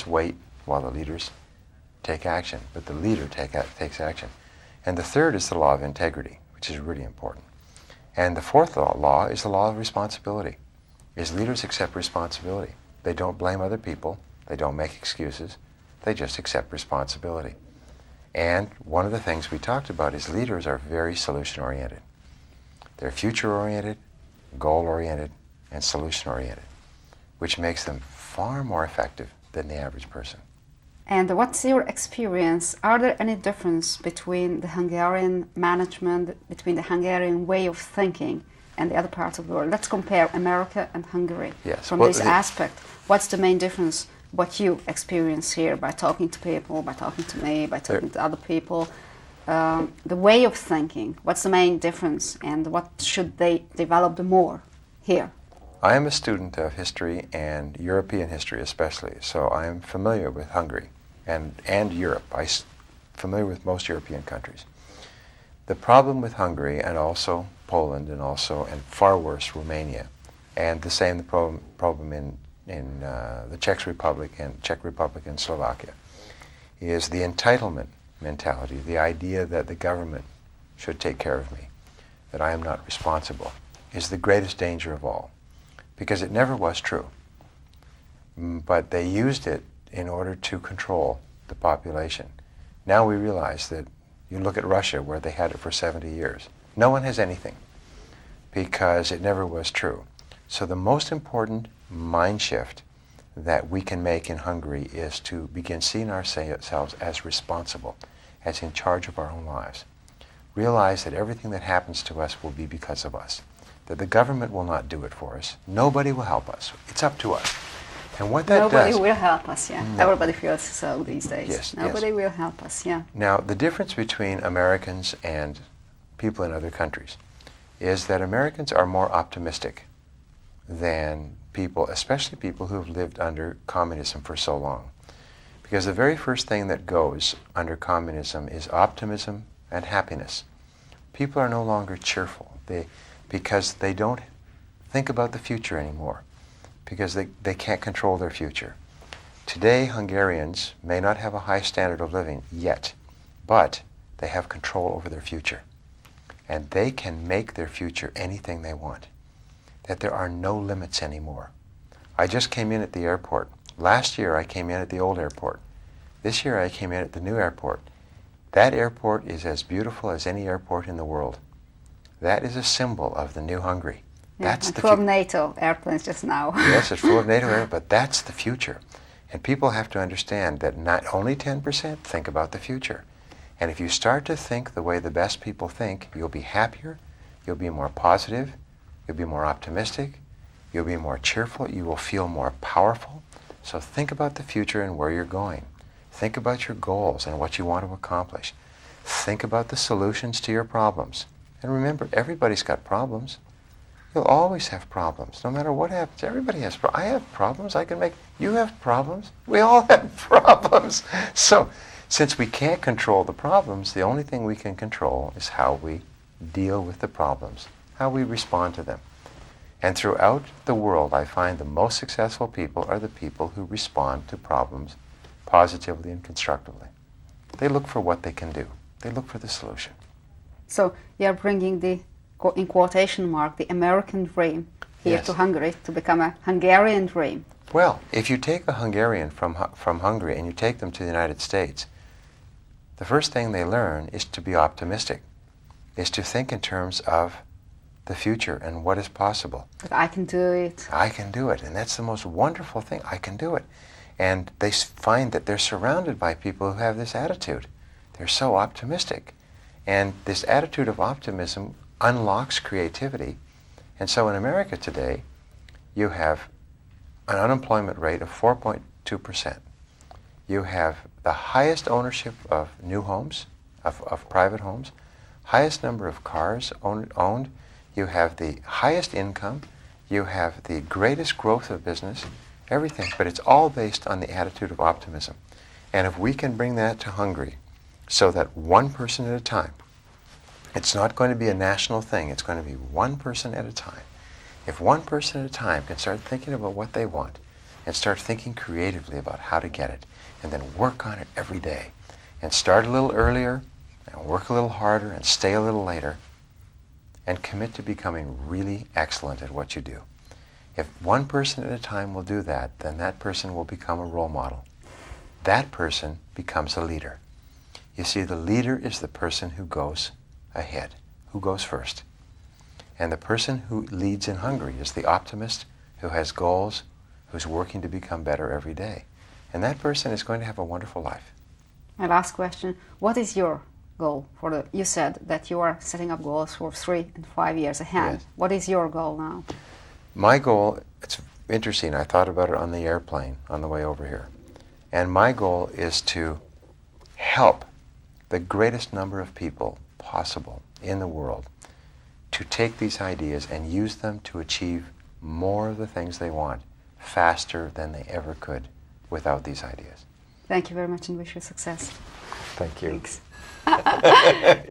wait while the leaders take action, but the leader takes action. And the third is the law of integrity, which is really important. And the fourth law is the law of responsibility. Is leaders accept responsibility. They don't blame other people. They don't make excuses. They just accept responsibility. And one of the things we talked about is leaders are very solution-oriented. They're future-oriented, goal-oriented, and solution-oriented, which makes them far more effective than the average person. And what's your experience? Are there any difference between the Hungarian management, between the Hungarian way of thinking and the other parts of the world? Let's compare America and Hungary from this aspect. What's the main difference, what you experience here by talking to people, by talking to me, by talking to other people? The way of thinking, what's the main difference and what should they develop more here? I am a student of history and European history especially, so I am familiar with Hungary and Europe. I'm familiar with most European countries. The problem with Hungary and also Poland and far worse Romania, and the same problem in the Czech Republic and Slovakia, is the entitlement mentality, the idea that the government should take care of me, that I am not responsible, is the greatest danger of all. Because it never was true. But they used it in order to control the population. Now we realize that you look at Russia, where they had it for 70 years. No one has anything, because it never was true. So the most important mind shift that we can make in Hungary is to begin seeing ourselves as responsible, as in charge of our own lives. Realize that everything that happens to us will be because of us. That the government will not do it for us. Nobody will help us. It's up to us. And what that Nobody will help us, yeah. No. Everybody feels so these days. Yes, Nobody will help us, yeah. Now, the difference between Americans and people in other countries is that Americans are more optimistic than people, especially people who have lived under communism for so long. Because the very first thing that goes under communism is optimism and happiness. People are no longer cheerful. Because they don't think about the future anymore, because they can't control their future. Today, Hungarians may not have a high standard of living yet, but they have control over their future. And they can make their future anything they want. That there are no limits anymore. I just came in at the airport. Last year I came in at the old airport. This year I came in at the new airport. That airport is as beautiful as any airport in the world. That is a symbol of the new Hungary. Yeah, that's full of NATO airplanes just now. Yes, it's full of NATO airplanes, but that's the future. And people have to understand that not only 10% think about the future. And if you start to think the way the best people think, you'll be happier, you'll be more positive, you'll be more optimistic, you'll be more cheerful, you will feel more powerful. So think about the future and where you're going. Think about your goals and what you want to accomplish. Think about the solutions to your problems. And remember, everybody's got problems. You'll always have problems, no matter what happens. Everybody has problems. I have problems I can make. You have problems. We all have problems. So, since we can't control the problems, the only thing we can control is how we deal with the problems, how we respond to them. And throughout the world, I find the most successful people are the people who respond to problems positively and constructively. They look for what they can do. They look for the solution. So you are bringing the, in quotation mark, the American dream here to Hungary to become a Hungarian dream. Well, if you take a Hungarian from Hungary and you take them to the United States, the first thing they learn is to be optimistic, is to think in terms of the future and what is possible. But I can do it. I can do it, and that's the most wonderful thing. I can do it. And they find that they're surrounded by people who have this attitude. They're so optimistic. And this attitude of optimism unlocks creativity. And so in America today, you have an unemployment rate of 4.2%. You have the highest ownership of new homes, of private homes, highest number of cars owned. You have the highest income. You have the greatest growth of business, everything. But it's all based on the attitude of optimism. And if we can bring that to Hungary, so that one person at a time, it's not going to be a national thing, it's going to be one person at a time. If one person at a time can start thinking about what they want and start thinking creatively about how to get it, and then work on it every day. And start a little earlier, and work a little harder, and stay a little later, and commit to becoming really excellent at what you do. If one person at a time will do that, then that person will become a role model. That person becomes a leader. You see, the leader is the person who goes ahead, who goes first. And the person who leads in Hungary is the optimist who has goals, who's working to become better every day. And that person is going to have a wonderful life. My last question, what is your goal for the, you said that you are setting up goals for 3 and 5 years ahead. Yes. What is your goal now? My goal, it's interesting, I thought about it on the airplane on the way over here. And my goal is to help the greatest number of people possible in the world to take these ideas and use them to achieve more of the things they want faster than they ever could without these ideas. Thank you very much and wish you success. Thank you. Thanks.